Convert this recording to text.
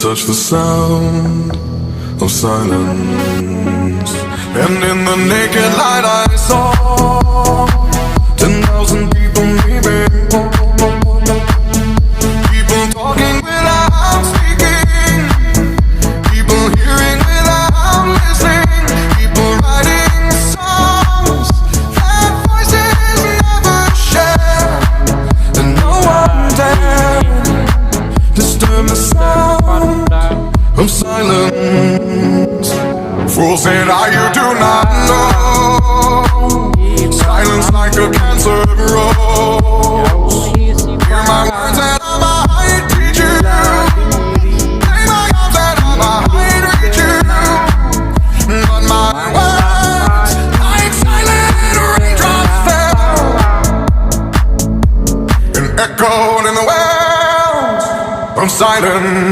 Touch the sound of silence, and in the naked light I saw 10,000 people leaving, people talking without speaking, people hearing without listening, people writing songs that voices never share, and no one dared disturb the sound of silence. Fools said, you do not know. Silence like a cancer grows. Hear my words and I might teach you. Lay my arms and I might reach you. But my words, like silent raindrops, fell and echoed in the wells of silence.